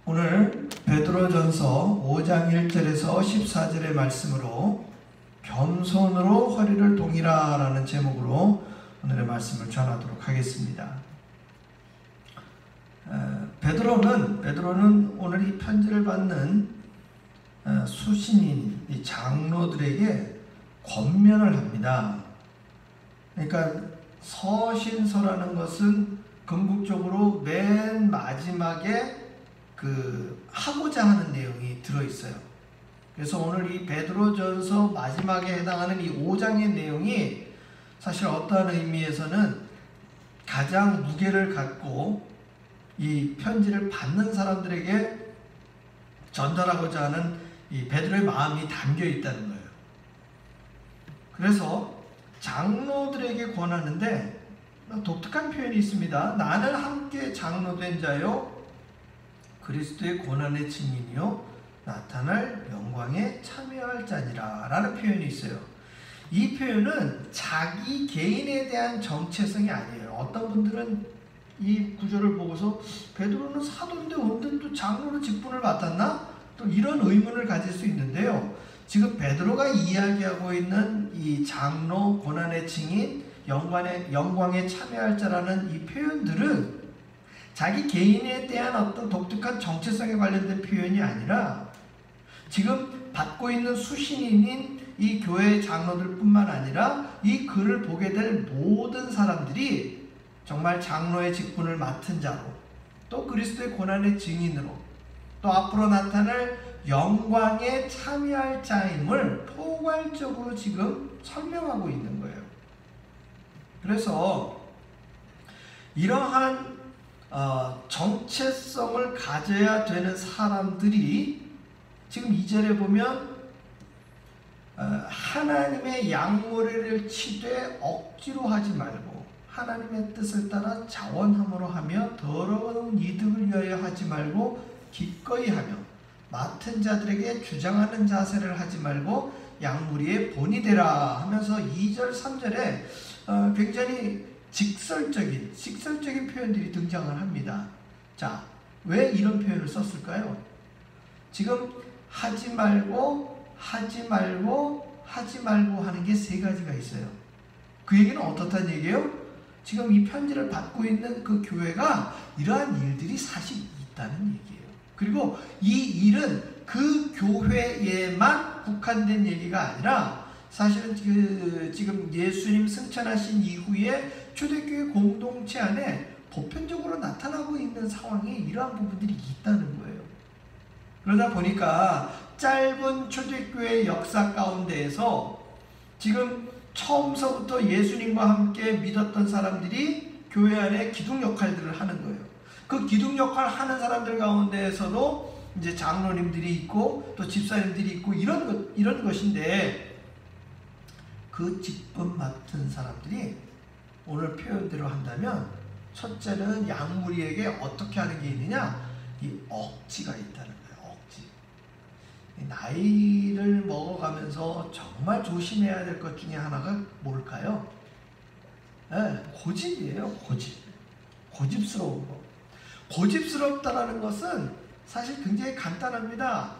오늘 베드로전서 5장 1절에서 14절의 말씀으로 겸손으로 허리를 동이라 라는 제목으로 오늘의 말씀을 전하도록 하겠습니다. 베드로는 오늘 이 편지를 받는 수신인 이 장로들에게 권면을 합니다. 그러니까 서신서라는 것은 궁극적으로 맨 마지막에 하고자 하는 내용이 들어있어요. 그래서 오늘 이 베드로전서 마지막에 해당하는 이 5장의 내용이 사실 어떠한 의미에서는 가장 무게를 갖고 이 편지를 받는 사람들에게 전달하고자 하는 이 베드로의 마음이 담겨 있다는 거예요. 그래서 장로들에게 권하는데 독특한 표현이 있습니다. 나는 함께 장로된 자요 그리스도의 고난의 증인이요 나타날 영광에 참여할 자니라 라는 표현이 있어요. 이 표현은 자기 개인에 대한 정체성이 아니에요. 어떤 분들은 이 구절을 보고서 베드로는 사도인데 언제 또 장로로 직분을 맡았나? 또 이런 의문을 가질 수 있는데요. 지금 베드로가 이야기하고 있는 이 장로, 고난의 증인, 영광에 참여할 자라는 이 표현들은 자기 개인에 대한 어떤 독특한 정체성에 관련된 표현이 아니라 지금 받고 있는 수신인인 이 교회 장로들 뿐만 아니라 이 글을 보게 될 모든 사람들이 정말 장로의 직분을 맡은 자로 또 그리스도의 고난의 증인으로 또 앞으로 나타날 영광에 참여할 자임을 포괄적으로 지금 설명하고 있는 거예요. 그래서 이러한 정체성을 가져야 되는 사람들이 지금 2절에 보면 하나님의 양모리를 치되 억지로 하지 말고 하나님의 뜻을 따라 자원함으로 하며 더러운 이득을 위하여 하지 말고 기꺼이 하며 맡은 자들에게 주장하는 자세를 하지 말고 양무리의 본이 되라 하면서 2절 3절에 굉장히 직설적인 표현들이 등장을 합니다. 자, 왜 이런 표현을 썼을까요? 지금 하지 말고 하는 게 세 가지가 있어요. 그 얘기는 어떻다는 얘기예요? 지금 이 편지를 받고 있는 그 교회가 이러한 일들이 사실 있다는 얘기예요. 그리고 이 일은 그 교회에만 국한된 얘기가 아니라 사실은 지금 예수님 승천하신 이후에 초대교회 공동체 안에 보편적으로 나타나고 있는 상황에 이러한 부분들이 있다는 거예요. 그러다 보니까 짧은 초대교회 역사 가운데에서 지금 처음서부터 예수님과 함께 믿었던 사람들이 교회 안에 기둥 역할들을 하는 거예요. 그 기둥 역할 하는 사람들 가운데에서도 이제 장로님들이 있고 또 집사님들이 있고 이런 것인데 그 직분 맡은 사람들이 오늘 표현대로 한다면 첫째는 양무리에게 어떻게 하는 게 있느냐? 이 억지가 있다는 거예요. 억지. 나이를 먹어가면서 정말 조심해야 될 것 중에 하나가 뭘까요? 고집이에요. 고집스러운 거. 고집스럽다라는 것은 사실 굉장히 간단합니다.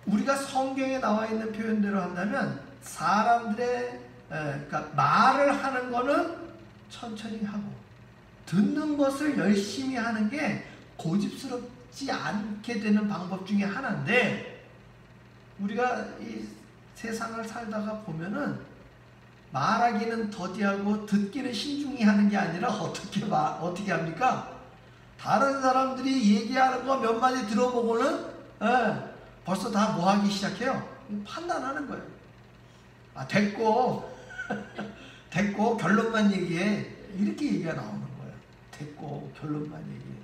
우리가 성경에 나와 있는 표현대로 한다면 사람들의 그러니까 말을 하는 거는 천천히 하고 듣는 것을 열심히 하는 게 고집스럽지 않게 되는 방법 중에 하나인데 우리가 이 세상을 살다가 보면은 말하기는 더디하고 듣기는 신중히 하는 게 아니라 어떻게 합니까? 다른 사람들이 얘기하는 거 몇 마디 들어보고는 벌써 다 뭐 하기 시작해요? 판단하는 거예요. 됐고 결론만 얘기해. 이렇게 얘기가 나오는 거예요. 됐고 결론만 얘기해.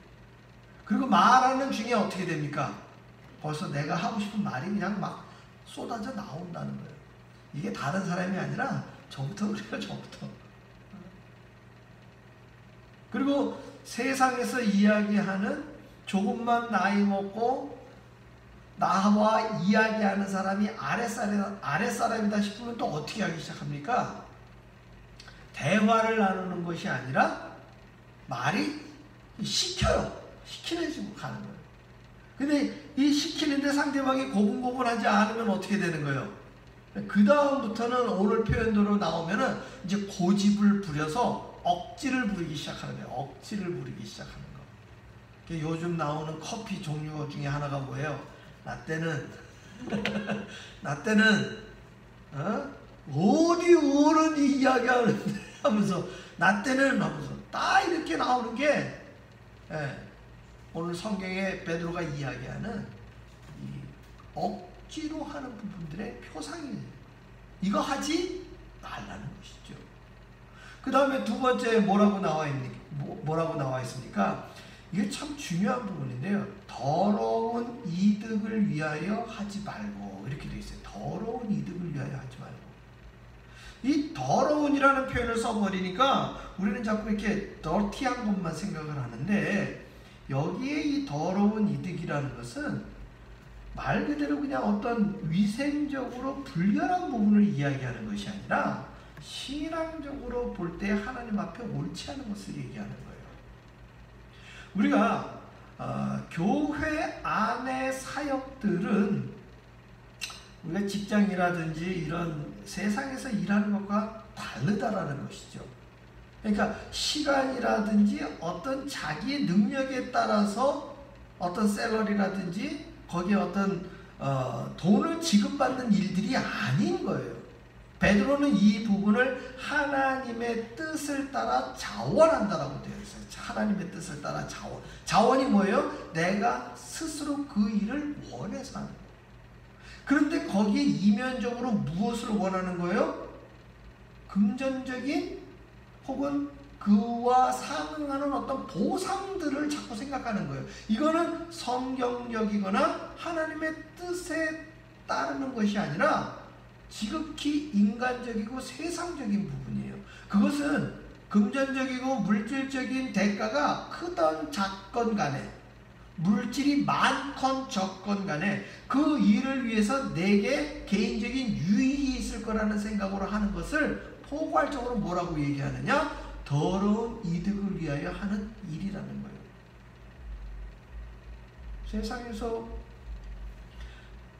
그리고 말하는 중에 어떻게 됩니까? 벌써 내가 하고 싶은 말이 그냥 막 쏟아져 나온다는 거예요. 이게 다른 사람이 아니라 저부터 그래요. 저부터. 그리고 세상에서 이야기하는 조금만 나이 먹고 나와 이야기하는 사람이 아랫사람이다 싶으면 또 어떻게 하기 시작합니까? 대화를 나누는 것이 아니라 말이 시키는 식으로 가는 거예요. 근데 이 시키는데 상대방이 고분고분하지 않으면 어떻게 되는 거예요? 그 다음부터는 오늘 표현대로 나오면은 이제 고집을 부려서 억지를 부리기 시작하는 거예요. 억지를 부리기 시작하는 거. 요즘 나오는 커피 종류 중에 하나가 뭐예요? 라떼는 어디 어른이 이야기하는데 하면서 라떼는 하면서 딱 이렇게 나오는 게 오늘 성경에 베드로가 이야기하는 이 억지로 하는 부분들의 표상이에요. 이거 하지 말라는 것이죠. 그 다음에 두 번째 뭐라고 나와 있습니까? 이게 참 중요한 부분인데요. 더러운 이득을 위하여 하지 말고, 이렇게 되어 있어요. 더러운 이득을 위하여 하지 말고. 이 더러운이라는 표현을 써버리니까 우리는 자꾸 이렇게 더티한 것만 생각을 하는데, 여기에 이 더러운 이득이라는 것은 말 그대로 그냥 어떤 위생적으로 불결한 부분을 이야기하는 것이 아니라 신앙적으로 볼 때 하나님 앞에 옳지 않은 것을 얘기하는 거예요. 우리가 교회 안의 사역들은 우리가 직장이라든지 이런 세상에서 일하는 것과 다르다라는 것이죠. 그러니까 시간이라든지 어떤 자기의 능력에 따라서 어떤 샐러리라든지 거기에 어떤 돈을 지급받는 일들이 아닌 거예요. 베드로는 이 부분을 하나님의 뜻을 따라 자원한다라고 되어 있어요. 하나님의 뜻을 따라 자원. 자원이 뭐예요? 내가 스스로 그 일을 원해서 하는 거예요. 그런데 거기에 이면적으로 무엇을 원하는 거예요? 금전적인 혹은 그와 상응하는 어떤 보상들을 자꾸 생각하는 거예요. 이거는 성경적이거나 하나님의 뜻에 따르는 것이 아니라 지극히 인간적이고 세상적인 부분이에요. 그것은 금전적이고 물질적인 대가가 크던 작건 간에, 물질이 많건 적건 간에 그 일을 위해서 내게 개인적인 유익이 있을 거라는 생각으로 하는 것을 포괄적으로 뭐라고 얘기하느냐? 더러운 이득을 위하여 하는 일이라는 거예요. 세상에서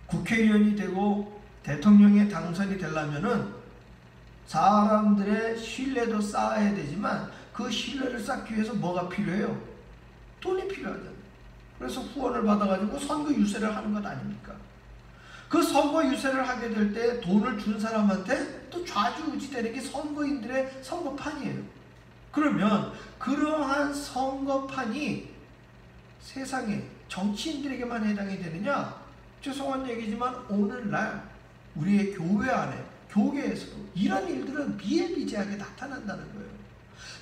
국회의원이 되고 대통령에 당선이 되려면은 사람들의 신뢰도 쌓아야 되지만 그 신뢰를 쌓기 위해서 뭐가 필요해요? 돈이 필요하잖아요. 그래서 후원을 받아가지고 선거 유세를 하는 것 아닙니까? 그 선거 유세를 하게 될 때 돈을 준 사람한테 또 좌지우지 되는 게 선거인들의 선거판이에요. 그러면 그러한 선거판이 세상에 정치인들에게만 해당이 되느냐? 죄송한 얘기지만 오늘날 우리의 교회 안에, 교계에서도 이런 일들은 비일비재하게 나타난다는 거예요.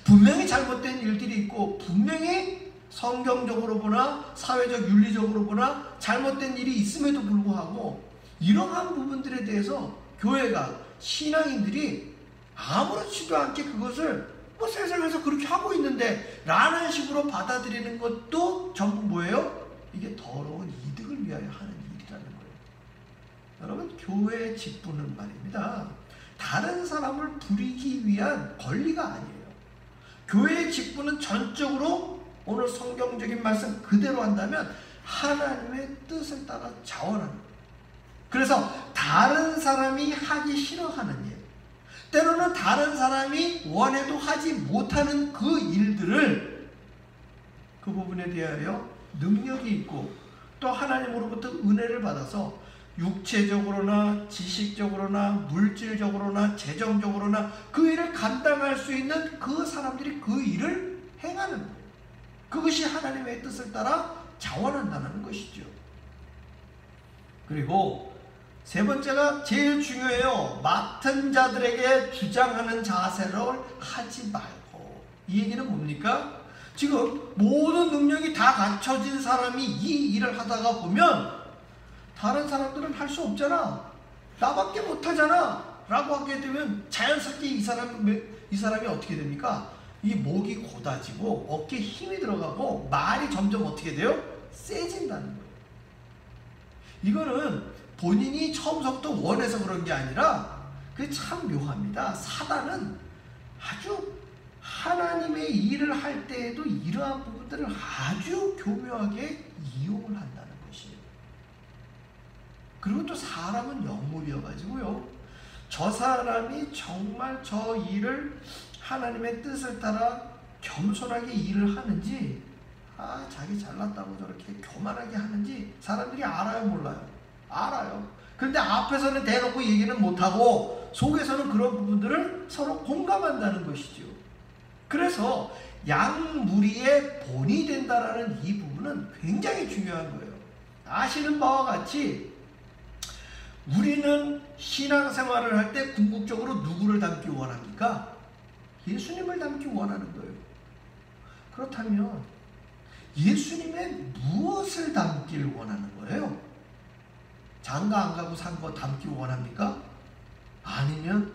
분명히 잘못된 일들이 있고 분명히 성경적으로 보나 사회적 윤리적으로 보나 잘못된 일이 있음에도 불구하고 이러한 부분들에 대해서 교회가, 신앙인들이 아무렇지도 않게 그것을 세상에서 그렇게 하고 있는데 라는 식으로 받아들이는 것도 전부 뭐예요? 이게 더러운 이득을 위하여 하는 일이라는 거예요. 여러분, 교회의 직분은 말입니다, 다른 사람을 부리기 위한 권리가 아니에요. 교회의 직분은 전적으로 오늘 성경적인 말씀 그대로 한다면 하나님의 뜻을 따라 자원하는 거예요. 그래서 다른 사람이 하기 싫어하는 일, 때로는 다른 사람이 원해도 하지 못하는 그 일들을 그 부분에 대하여 능력이 있고 또 하나님으로부터 은혜를 받아서 육체적으로나 지식적으로나 물질적으로나 재정적으로나 그 일을 감당할 수 있는 그 사람들이 그 일을 행하는 거예요. 그것이 하나님의 뜻을 따라 자원한다는 것이죠. 그리고 세 번째가 제일 중요해요. 맡은 자들에게 주장하는 자세를 하지 말고. 이 얘기는 뭡니까? 지금 모든 능력이 다 갖춰진 사람이 이 일을 하다가 보면 다른 사람들은 할 수 없잖아, 나밖에 못하잖아 라고 하게 되면 자연스럽게 이 사람이 어떻게 됩니까? 이 목이 곧아지고 어깨에 힘이 들어가고 말이 점점 어떻게 돼요? 세진다는 거예요. 이거는 본인이 처음부터 원해서 그런 게 아니라 그게 참 묘합니다. 사단은 아주 하나님의 일을 할 때에도 이러한 부분들을 아주 교묘하게 이용을 한다는 것이에요. 그리고 또 사람은 영물이어가지고요. 저 사람이 정말 저 일을 하나님의 뜻을 따라 겸손하게 일을 하는지, 자기 잘났다고 저렇게 교만하게 하는지 사람들이 알아요, 몰라요? 알아요. 그런데 앞에서는 대놓고 얘기는 못하고 속에서는 그런 부분들을 서로 공감한다는 것이죠. 그래서 양무리의 본이 된다라는 이 부분은 굉장히 중요한 거예요. 아시는 바와 같이 우리는 신앙생활을 할 때 궁극적으로 누구를 닮기 원합니까? 예수님을 닮기 원하는 거예요. 그렇다면 예수님의 무엇을 닮기를 원하는 거예요? 장가 안 가고 산 거 닮기 원합니까? 아니면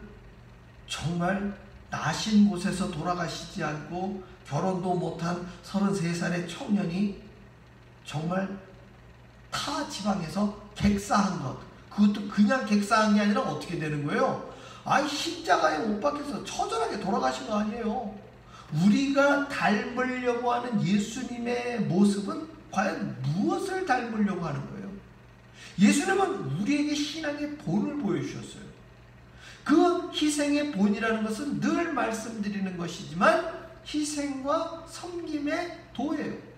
정말 나신 곳에서 돌아가시지 않고 결혼도 못한 33살의 청년이 정말 타 지방에서 객사한 것, 그것도 그냥 객사한 게 아니라 어떻게 되는 거예요? 십자가에 못 박혀서 처절하게 돌아가신 거 아니에요. 우리가 닮으려고 하는 예수님의 모습은 과연 무엇을 닮으려고 하는 거예요? 예수님은 우리에게 신앙의 본을 보여주셨어요. 그 희생의 본이라는 것은 늘 말씀드리는 것이지만 희생과 섬김의 도예요.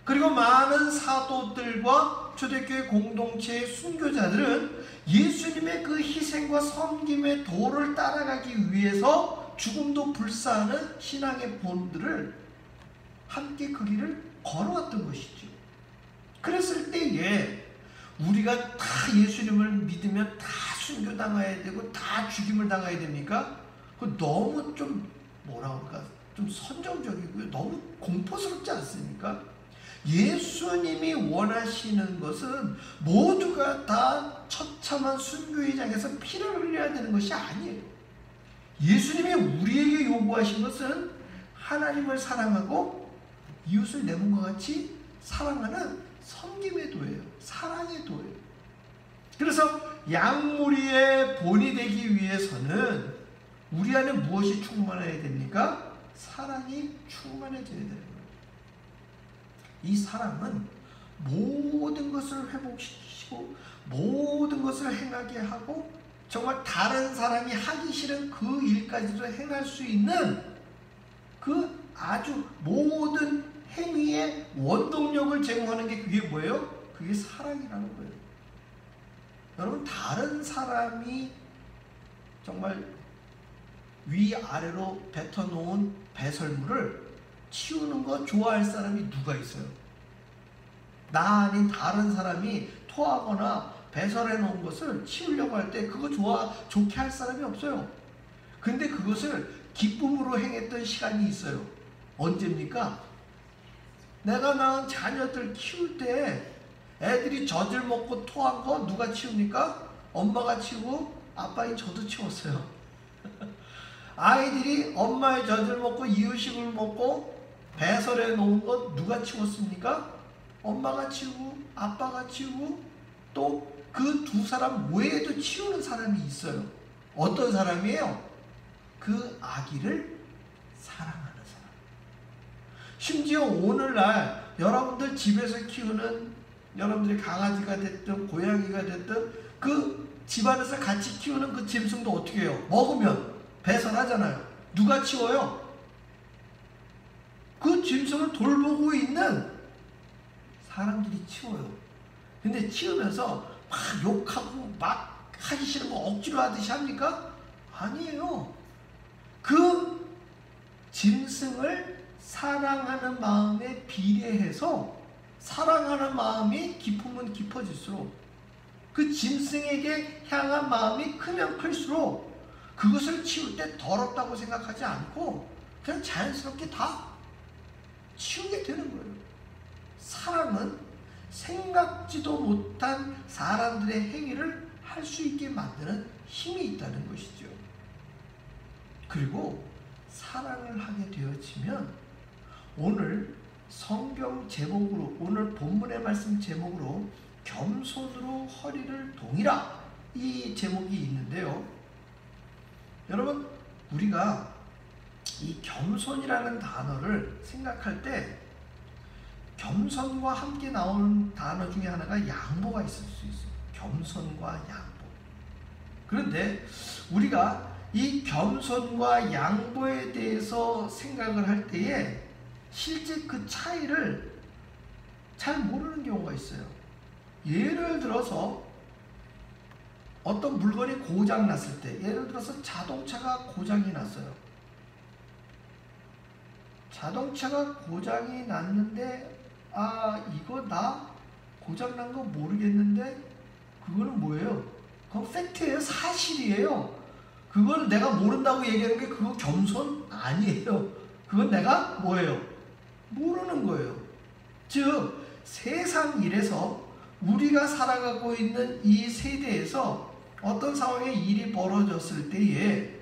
그리고 많은 사도들과 초대교회 공동체의 순교자들은 예수님의 그 희생과 섬김의 도를 따라가기 위해서 죽음도 불사하는 신앙의 본들을 함께 그 길을 걸어왔던 것이죠. 그랬을 때에 우리가 다 예수님을 믿으면 다 순교당해야 되고 다 죽임을 당해야 됩니까? 너무 좀 좀 선정적이고요. 너무 공포스럽지 않습니까? 예수님이 원하시는 것은 모두가 다 처참한 순교의 장에서 피를 흘려야 되는 것이 아니에요. 예수님이 우리에게 요구하신 것은 하나님을 사랑하고 이웃을 내 몸과 같이 사랑하는 섬김의 도예요. 사랑의 도예요. 그래서 양무리의 본이 되기 위해서는 우리 안에 무엇이 충만해야 됩니까? 사랑이 충만해져야 되는 거예요. 이 사랑은 모든 것을 회복시키고 모든 것을 행하게 하고 정말 다른 사람이 하기 싫은 그 일까지도 행할 수 있는 그 아주 모든 행위의 원동력을 제공하는 게 그게 뭐예요? 그게 사랑이라는 거예요. 여러분, 다른 사람이 정말 위아래로 뱉어놓은 배설물을 치우는 거 좋아할 사람이 누가 있어요? 나 아닌 다른 사람이 토하거나 배설해 놓은 것을 치우려고 할 때 그거 좋게 할 사람이 없어요. 근데 그것을 기쁨으로 행했던 시간이 있어요. 언제입니까? 내가 낳은 자녀들 키울 때 애들이 젖을 먹고 토한 거 누가 치웁니까? 엄마가 치우고 아빠인 저도 치웠어요. 아이들이 엄마의 젖을 먹고 이유식을 먹고 배설해 놓은 것 누가 치웠습니까? 엄마가 치우고 아빠가 치우고 또 그 두 사람 외에도 치우는 사람이 있어요. 어떤 사람이에요? 그 아기를 사랑하는 사람. 심지어 오늘날 여러분들 집에서 키우는 여러분들이 강아지가 됐든 고양이가 됐든 그 집안에서 같이 키우는 그 짐승도 어떻게 해요? 먹으면 배설하잖아요. 누가 치워요? 그 짐승을 돌보고 있는 사람들이 치워요. 근데 치우면서 막 욕하고 막 하기 싫은 거 억지로 하듯이 합니까? 아니에요. 그 짐승을 사랑하는 마음에 비례해서 사랑하는 마음이 깊으면 깊어질수록 그 짐승에게 향한 마음이 크면 클수록 그것을 치울 때 더럽다고 생각하지 않고 그냥 자연스럽게 다 치우게 되는 거예요. 사랑은 생각지도 못한 사람들의 행위를 할 수 있게 만드는 힘이 있다는 것이죠. 그리고 사랑을 하게 되어지면 오늘 성경 제목으로, 오늘 본문의 말씀 제목으로 겸손으로 허리를 동이라, 이 제목이 있는데요. 여러분, 우리가 이 겸손이라는 단어를 생각할 때 겸손과 함께 나오는 단어 중에 하나가 양보가 있을 수 있어요. 겸손과 양보. 그런데 우리가 이 겸손과 양보에 대해서 생각을 할 때에 실제 그 차이를 잘 모르는 경우가 있어요. 예를 들어서 어떤 물건이 고장 났을 때, 예를 들어서 자동차가 고장이 났어요. 자동차가 고장이 났는데 이거 나 고장난 거 모르겠는데 그거는 뭐예요? 그건 팩트예요. 사실이에요. 그걸 내가 모른다고 얘기하는 게 그거 겸손 아니에요. 그건 내가 뭐예요? 모르는 거예요. 즉 세상 일에서 우리가 살아가고 있는 이 세대에서 어떤 상황에 일이 벌어졌을 때에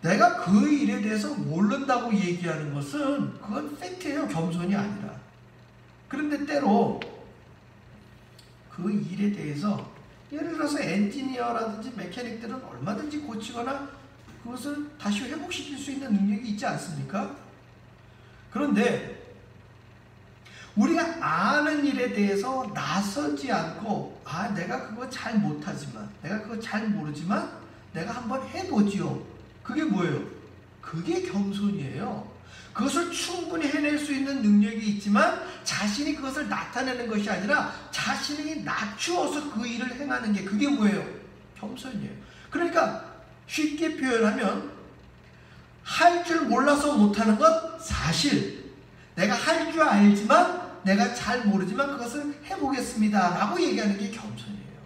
내가 그 일에 대해서 모른다고 얘기하는 것은 그건 팩트예요. 겸손이 아니라. 그런데 때로 그 일에 대해서 예를 들어서 엔지니어라든지 메케닉들은 얼마든지 고치거나 그것을 다시 회복시킬 수 있는 능력이 있지 않습니까? 그런데 우리가 아는 일에 대해서 나서지 않고 내가 그거 잘 못하지만, 내가 그거 잘 모르지만 내가 한번 해보지요. 그게 뭐예요? 그게 겸손이에요. 그것을 충분히 해낼 수 있는 능력이 있지만 자신이 그것을 나타내는 것이 아니라 자신이 낮추어서 그 일을 행하는 게 그게 뭐예요? 겸손이에요. 그러니까 쉽게 표현하면 할 줄 몰라서 못하는 건 사실, 내가 할 줄 알지만 내가 잘 모르지만 그것을 해보겠습니다 라고 얘기하는 게 겸손이에요.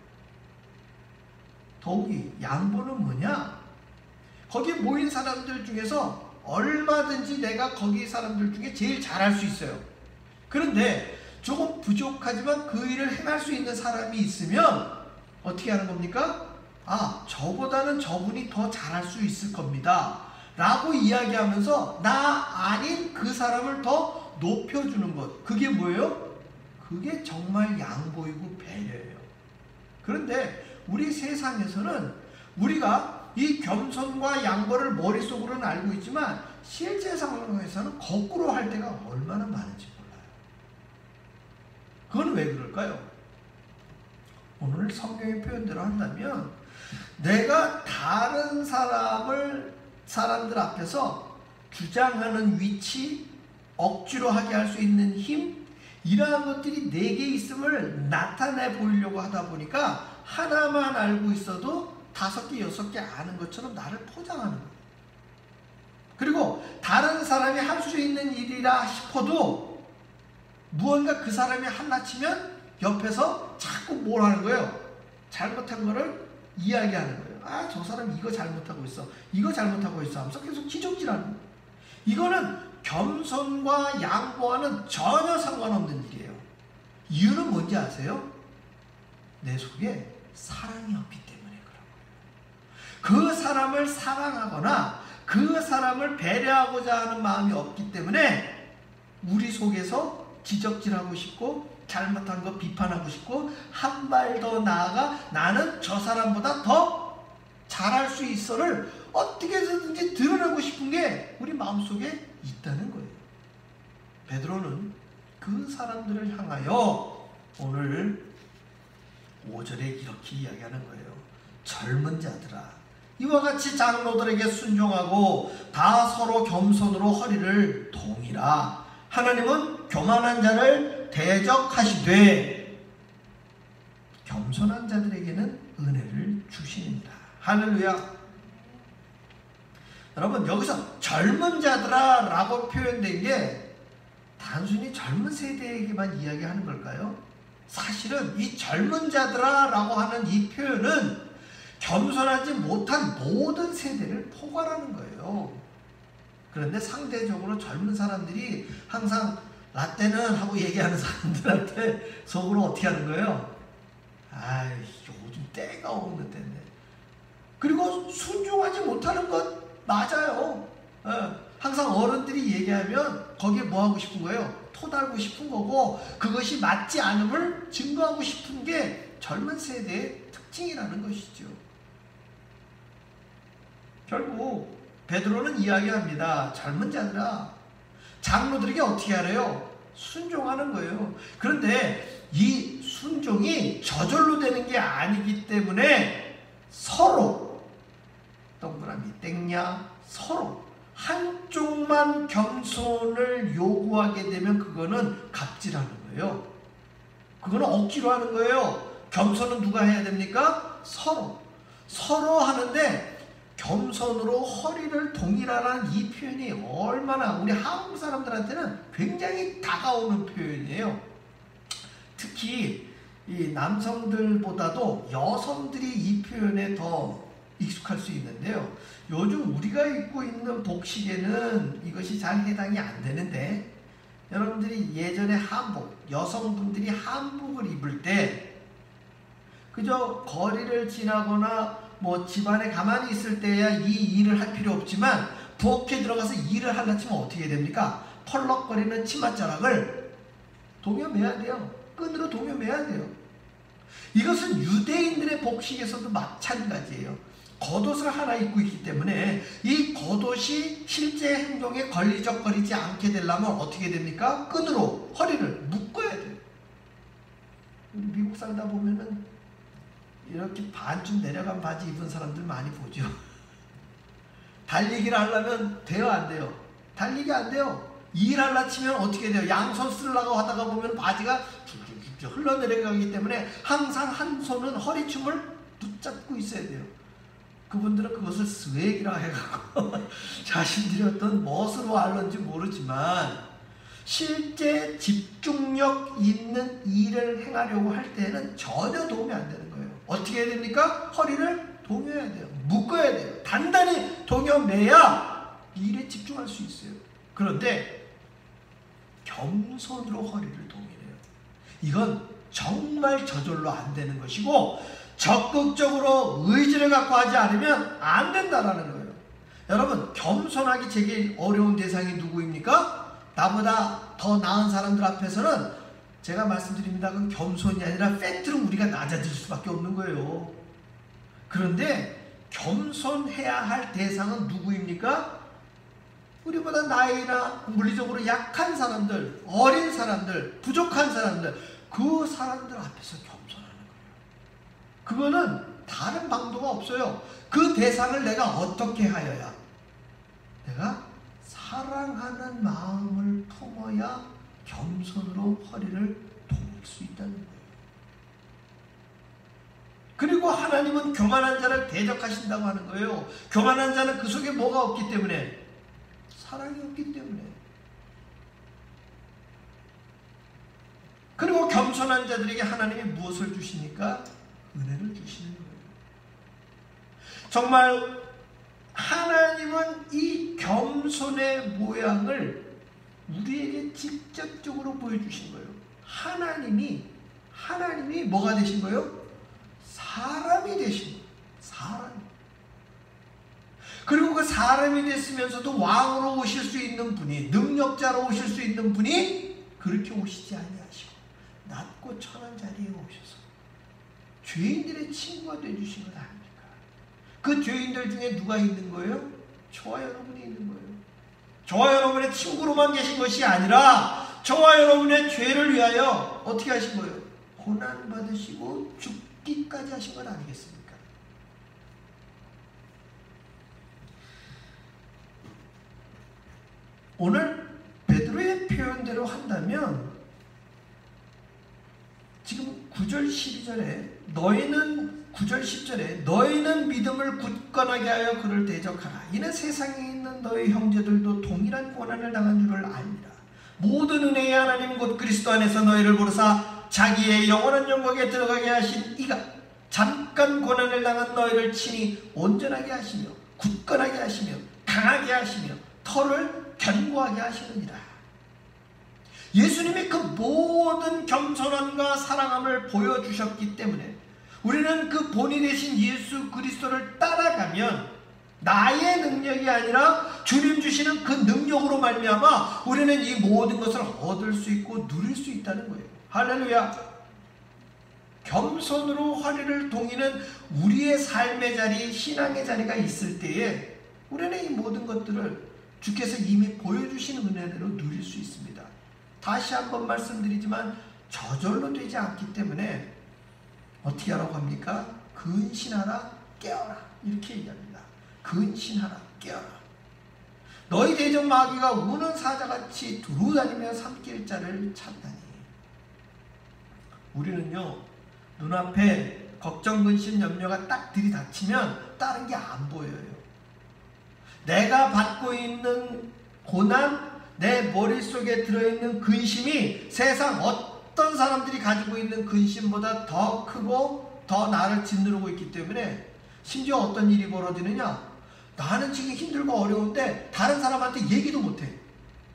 더욱이 양보는 뭐냐? 거기에 모인 사람들 중에서 얼마든지 내가 거기 사람들 중에 제일 잘할 수 있어요. 그런데 조금 부족하지만 그 일을 행할 수 있는 사람이 있으면 어떻게 하는 겁니까? 저보다는 저분이 더 잘할 수 있을 겁니다 라고 이야기하면서 나 아닌 그 사람을 더 높여주는 것. 그게 뭐예요? 그게 정말 양보이고 배려예요. 그런데 우리 세상에서는 우리가 이 겸손과 양보를 머릿속으로는 알고 있지만 실제 상황에서는 거꾸로 할 때가 얼마나 많은지 몰라요. 그건 왜 그럴까요? 오늘 성경의 표현대로 한다면 내가 다른 사람들 앞에서 주장하는 위치, 억지로 하게 할 수 있는 힘, 이러한 것들이 내게 있음을 나타내 보이려고 하다 보니까 하나만 알고 있어도 5개, 6개 아는 것처럼 나를 포장하는 거예요. 그리고 다른 사람이 할 수 있는 일이라 싶어도 무언가 그 사람이 한나치면 옆에서 자꾸 뭘 하는 거예요? 잘못한 거를 이야기하는 거예요. 저 사람 이거 잘못하고 있어. 이거 잘못하고 있어 하면서 계속 지적질하는 거예요. 이거는 겸손과 양보와는 전혀 상관없는 일이에요. 이유는 뭔지 아세요? 내 속에 사랑이 없기 때문에 그런 거예요. 그 사람을 사랑하거나 그 사람을 배려하고자 하는 마음이 없기 때문에 우리 속에서 지적질하고 싶고 잘못한 거 비판하고 싶고 한 발 더 나아가 나는 저 사람보다 더 잘할 수 있어를 어떻게 해서든지 드러내고 싶은 게 우리 마음속에 있다는 거예요. 베드로는 그 사람들을 향하여 오늘 5절에 이렇게 이야기하는 거예요. 젊은 자들아, 이와 같이 장로들에게 순종하고 다 서로 겸손으로 허리를 동이라. 하나님은 교만한 자를 대적하시되 겸손한 자들에게는 은혜를 주시니라. 할렐루야. 여러분, 여기서 젊은 자들아 라고 표현된 게 단순히 젊은 세대에게만 이야기하는 걸까요? 사실은 이 젊은 자들아 라고 하는 이 표현은 겸손하지 못한 모든 세대를 포괄하는 거예요. 그런데 상대적으로 젊은 사람들이 항상 라떼는 하고 얘기하는 사람들한테 속으로 어떻게 하는 거예요? 요즘 때가 없는 때인데. 그리고 순종하지 못하는 것 맞아요. 항상 어른들이 얘기하면 거기에 뭐 하고 싶은 거예요? 토달고 싶은 거고, 그것이 맞지 않음을 증거하고 싶은 게 젊은 세대의 특징이라는 것이죠. 결국 베드로는 이야기합니다. 젊은 자들아, 장로들에게 어떻게 하래요? 순종하는 거예요. 그런데 이 순종이 저절로 되는 게 아니기 때문에 서로, 동그라미 땡냐, 서로 한쪽만 겸손을 요구하게 되면 그거는 갑질하는 거예요. 그거는 억지로 하는 거예요. 겸손은 누가 해야 됩니까? 서로 하는데, 겸손으로 허리를 동일하라는 이 표현이 얼마나 우리 한국 사람들한테는 굉장히 다가오는 표현이에요. 특히 이 남성들보다도 여성들이 이 표현에 더 익숙할 수 있는데요. 요즘 우리가 입고 있는 복식에는 이것이 잘 해당이 안 되는데, 여러분들이 예전에 한복, 여성분들이 한복을 입을 때 그저 거리를 지나거나 뭐 집안에 가만히 있을 때야 이 일을 할 필요 없지만, 부엌에 들어가서 일을 하려 치면 어떻게 됩니까? 펄럭거리는 치맛자락을 동여매야 돼요. 끈으로 동여매야 돼요. 이것은 유대인들의 복식에서도 마찬가지예요. 겉옷을 하나 입고 있기 때문에 이 겉옷이 실제 행동에 걸리적거리지 않게 되려면 어떻게 됩니까? 끈으로 허리를 묶어야 돼요. 미국 살다 보면은 이렇게 반쯤 내려간 바지 입은 사람들 많이 보죠. 달리기를 하려면 돼요, 안 돼요? 달리기 안 돼요. 일하려 치면 어떻게 돼요? 양손 쓰려고 하다가 보면 바지가 쭉쭉쭉 흘러내려가기 때문에 항상 한 손은 허리춤을 붙잡고 있어야 돼요. 그분들은 그것을 스웩이라 해갖고 자신들이 어떤 멋으로 알는지 모르지만, 실제 집중력 있는 일을 행하려고 할 때는 전혀 도움이 안 되는 거예요. 어떻게 해야 됩니까? 허리를 동여야 돼요. 묶어야 돼요. 단단히 동여매야 일에 집중할 수 있어요. 그런데 겸손으로 허리를 동이래요. 이건 정말 저절로 안 되는 것이고, 적극적으로 의지를 갖고 하지 않으면 안 된다라는 거예요. 여러분, 겸손하기 제일 어려운 대상이 누구입니까? 나보다 더 나은 사람들 앞에서는 제가 말씀드립니다. 그건 겸손이 아니라 팩트로 우리가 낮아질 수밖에 없는 거예요. 그런데 겸손해야 할 대상은 누구입니까? 우리보다 나이나 물리적으로 약한 사람들, 어린 사람들, 부족한 사람들, 그 사람들 앞에서 겸손하는 거예요. 그거는 다른 방도가 없어요. 그 대상을 내가 어떻게 하여야? 내가 사랑하는 마음을 품어야 겸손으로 허리를 동일 수 있다는 거예요. 그리고 하나님은 교만한 자를 대적하신다고 하는 거예요. 교만한 자는 그 속에 뭐가 없기 때문에? 사랑이 없기 때문에. 그리고 겸손한 자들에게 하나님이 무엇을 주시니까? 은혜를 주시는 거예요. 정말 하나님은 이 겸손의 모양을 우리에게 직접적으로 보여주신 거예요. 하나님이 뭐가 되신 거예요? 사람이 되신 거예요. 사람이. 그리고 그 사람이 됐으면서도 왕으로 오실 수 있는 분이, 능력자로 오실 수 있는 분이 그렇게 오시지 아니하시고 낮고 천한 자리에 오셔서 죄인들의 친구가 되어주신 것 아닙니까? 그 죄인들 중에 누가 있는 거예요? 저와 여러분이 있는 거예요. 저와 여러분의 친구로만 계신 것이 아니라 저와 여러분의 죄를 위하여 어떻게 하신 거예요? 고난받으시고 죽기까지 하신 것 아니겠습니까? 오늘 베드로의 표현대로 한다면 지금 9절 12절에 너희는 9절 10절에 너희는 믿음을 굳건하게 하여 그를 대적하라. 이는 세상에 있는 너희 형제들도 동일한 고난을 당한 줄을 알리라. 모든 은혜의 하나님 곧 그리스도 안에서 너희를 부르사 자기의 영원한 영광에 들어가게 하신 이가 잠깐 고난을 당한 너희를 친히 온전하게 하시며 굳건하게 하시며 강하게 하시며 터를 견고하게 하시느니라. 예수님이 그 모든 겸손함과 사랑함을 보여주셨기 때문에 우리는 그 본이 되신 예수 그리스도를 따라가면 나의 능력이 아니라 주님 주시는 그 능력으로 말미암아 우리는 이 모든 것을 얻을 수 있고 누릴 수 있다는 거예요. 할렐루야. 겸손으로 허리를 동이는 우리의 삶의 자리, 신앙의 자리가 있을 때에 우리는 이 모든 것들을 주께서 이미 보여주신 은혜대로 누릴 수 있습니다. 다시 한번 말씀드리지만 저절로 되지 않기 때문에 어떻게 하라고 합니까? 근신하라 깨어라 이렇게 얘기합니다. 근신하라 깨어라. 너희 대적 마귀가 우는 사자같이 두루다니며 삼킬 자를 찾다니. 우리는요 눈앞에 걱정, 근심, 염려가 딱 들이닥치면 다른 게 안 보여요. 내가 받고 있는 고난, 내 머릿속에 들어있는 근심이 세상 어떤 사람들이 가지고 있는 근심보다 더 크고 더 나를 짓누르고 있기 때문에 심지어 어떤 일이 벌어지느냐, 나는 지금 힘들고 어려운데 다른 사람한테 얘기도 못해.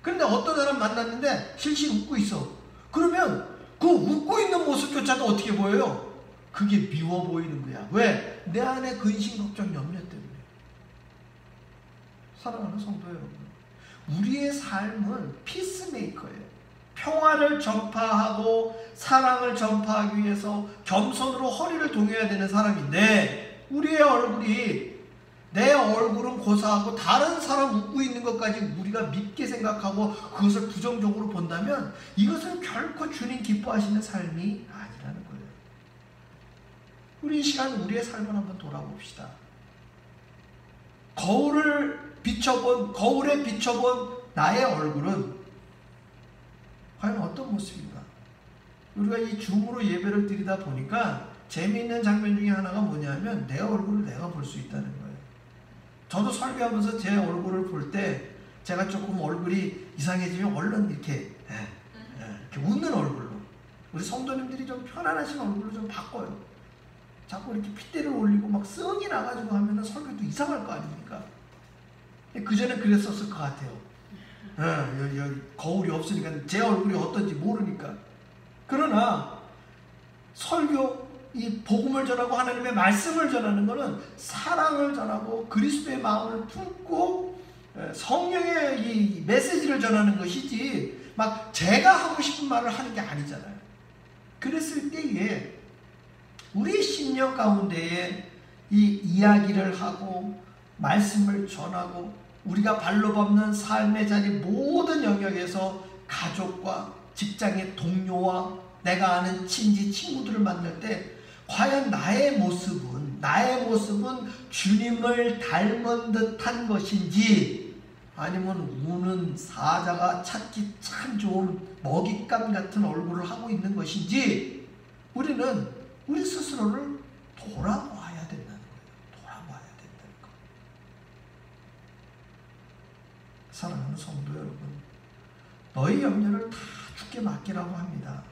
그런데 어떤 사람 만났는데 실실 웃고 있어. 그러면 그 웃고 있는 모습조차도 어떻게 보여요? 그게 미워 보이는 거야. 왜? 내 안에 근심, 걱정, 염려 때문에. 사랑하는 성도 여러분, 우리의 삶은 피스메이커예요. 평화를 전파하고 사랑을 전파하기 위해서 겸손으로 허리를 동여야 되는 사람인데, 우리의 얼굴이, 내 얼굴은 고사하고 다른 사람 웃고 있는 것까지 우리가 밉게 생각하고 그것을 부정적으로 본다면 이것은 결코 주님 기뻐하시는 삶이 아니라는 거예요. 우리 이 시간 우리의 삶을 한번 돌아봅시다. 거울에 비춰본 나의 얼굴은 과연 어떤 모습인가? 우리가 이 줌으로 예배를 드리다 보니까 재미있는 장면 중에 하나가 뭐냐면 내 얼굴을 내가 볼 수 있다는 거예요. 저도 설교하면서 제 얼굴을 볼 때 제가 조금 얼굴이 이상해지면 얼른 이렇게 웃는 얼굴로, 우리 성도님들이 좀 편안하신 얼굴로 좀 바꿔요. 자꾸 이렇게 핏대를 올리고 막 쓱이 나가지고 하면은 설교도 이상할 거 아닙니까? 그전에 그랬었을 것 같아요. 여기 거울이 없으니까 제 얼굴이 어떤지 모르니까. 그러나 설교, 이 복음을 전하고 하나님의 말씀을 전하는 것은 사랑을 전하고 그리스도의 마음을 품고 성령의 이 메시지를 전하는 것이지 막 제가 하고 싶은 말을 하는 게 아니잖아요. 그랬을 때에 우리 심령 가운데에 이 이야기를 하고 말씀을 전하고 우리가 발로 밟는 삶의 자리 모든 영역에서 가족과 직장의 동료와 내가 아는 친지 친구들을 만날 때 과연 나의 모습은 주님을 닮은 듯한 것인지, 아니면 우는 사자가 찾기 참 좋은 먹잇감 같은 얼굴을 하고 있는 것인지, 우리는 우리 스스로를 돌아봐야 된다는 거예요. 돌아봐야 된다는 거예요. 사랑하는 성도 여러분, 너희 염려를 다 주께 맡기라고 합니다.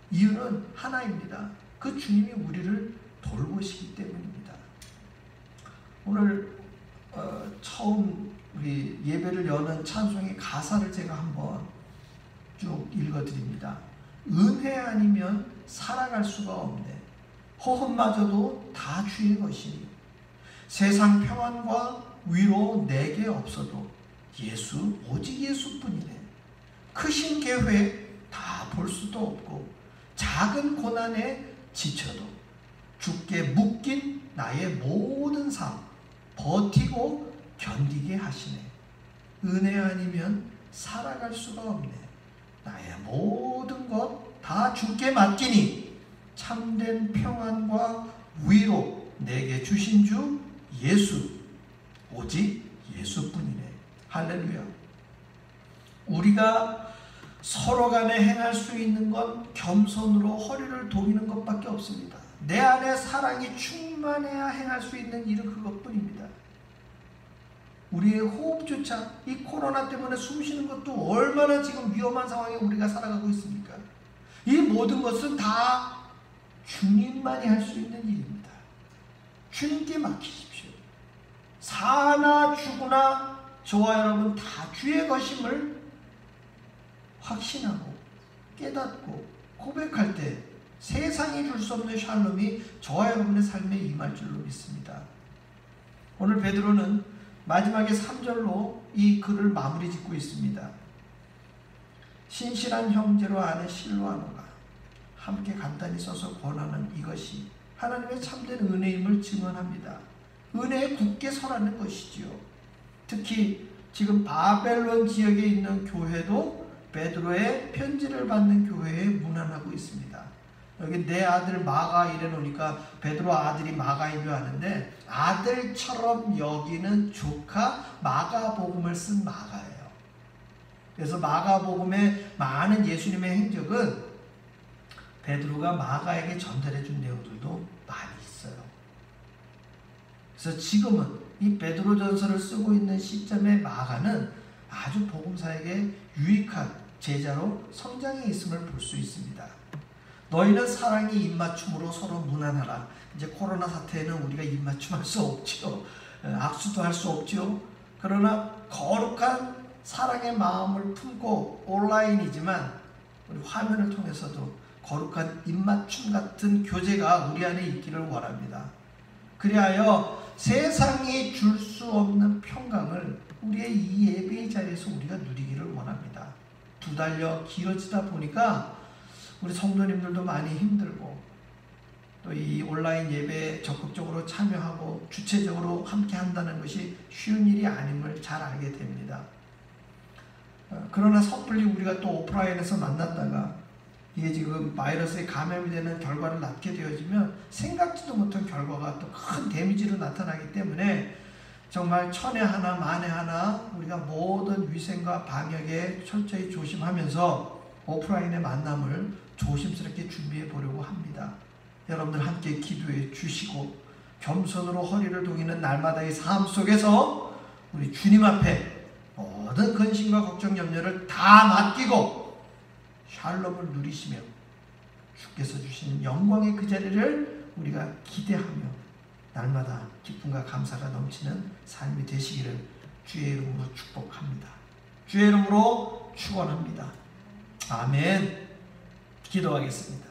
이유는 하나입니다. 그 주님이 우리를 돌보시기 때문입니다. 오늘 처음 우리 예배를 여는 찬송의 가사를 제가 한번 쭉 읽어드립니다. 은혜 아니면 살아갈 수가 없네. 허험마저도 다 주의 것이니 세상 평안과 위로 내게 없어도 예수, 오직 예수뿐이네. 크신 계획 다 볼 수도 없고 작은 고난에 지쳐도 주께 묶인 나의 모든 삶 버티고 견디게 하시네. 은혜 아니면 살아갈 수가 없네. 나의 모든 것 다 주께 맡기니 참된 평안과 위로 내게 주신 주 예수, 오직 예수뿐이네. 할렐루야. 우리가 서로 간에 행할 수 있는 건 겸손으로 허리를 동이는 것밖에 없습니다. 내 안에 사랑이 충만해야 행할 수 있는 일은 그것뿐입니다. 우리의 호흡조차 이 코로나 때문에 숨 쉬는 것도 얼마나 지금 위험한 상황에 우리가 살아가고 있습니까? 이 모든 것은 다 주님만이 할 수 있는 일입니다. 주님께 맡기십시오. 사나 죽으나 저와 여러분 다 주의 것임을 확신하고 깨닫고 고백할 때 세상이 줄 수 없는 샬롬이 저와 여러분의 삶에 임할 줄로 믿습니다. 오늘 베드로는 마지막에 3절로 이 글을 마무리 짓고 있습니다. 신실한 형제로 아는 실로아노가 함께 간단히 써서 권하는 이것이 하나님의 참된 은혜임을 증언합니다. 은혜에 굳게 서라는 것이지요. 특히 지금 바벨론 지역에 있는 교회도 베드로의 편지를 받는 교회에 문안하고 있습니다. 여기 내 아들 마가 이래 놓으니까 베드로 아들이 마가인 줄 아는데 아들처럼 여기는 조카 마가복음을 쓴 마가예요. 그래서 마가복음의 많은 예수님의 행적은 베드로가 마가에게 전달해 준 내용들도 많이 있어요. 그래서 지금은 이 베드로전서를 쓰고 있는 시점의 마가는 아주 복음사에게 유익한 제자로 성장해 있음을 볼 수 있습니다. 너희는 사랑이 입맞춤으로 서로 문안하라. 이제 코로나 사태에는 우리가 입맞춤할 수 없죠. 악수도 할 수 없죠. 그러나 거룩한 사랑의 마음을 품고 온라인이지만 우리 화면을 통해서도 거룩한 입맞춤 같은 교제가 우리 안에 있기를 원합니다. 그리하여 세상이 줄 수 없는 평강을 우리의 이 예배의 자리에서 우리가 누리기를 원합니다. 2달여 길어지다 보니까 우리 성도님들도 많이 힘들고 또 이 온라인 예배에 적극적으로 참여하고 주체적으로 함께 한다는 것이 쉬운 일이 아님을 잘 알게 됩니다. 그러나 섣불리 우리가 또 오프라인에서 만났다가 이게 지금 바이러스에 감염이 되는 결과를 낳게 되어지면 생각지도 못한 결과가 또 큰 데미지로 나타나기 때문에 정말 천에 하나 만에 하나 우리가 모든 위생과 방역에 철저히 조심하면서 오프라인의 만남을 조심스럽게 준비해 보려고 합니다. 여러분들 함께 기도해 주시고 겸손으로 허리를 동이는 날마다의 삶 속에서 우리 주님 앞에 모든 근심과 걱정 염려를 다 맡기고 샬롬을 누리시며 주께서 주신 영광의 그 자리를 우리가 기대하며 날마다 기쁨과 감사가 넘치는 삶이 되시기를 주의 이름으로 축복합니다. 주의 이름으로 축원합니다. 아멘. 기도하겠습니다.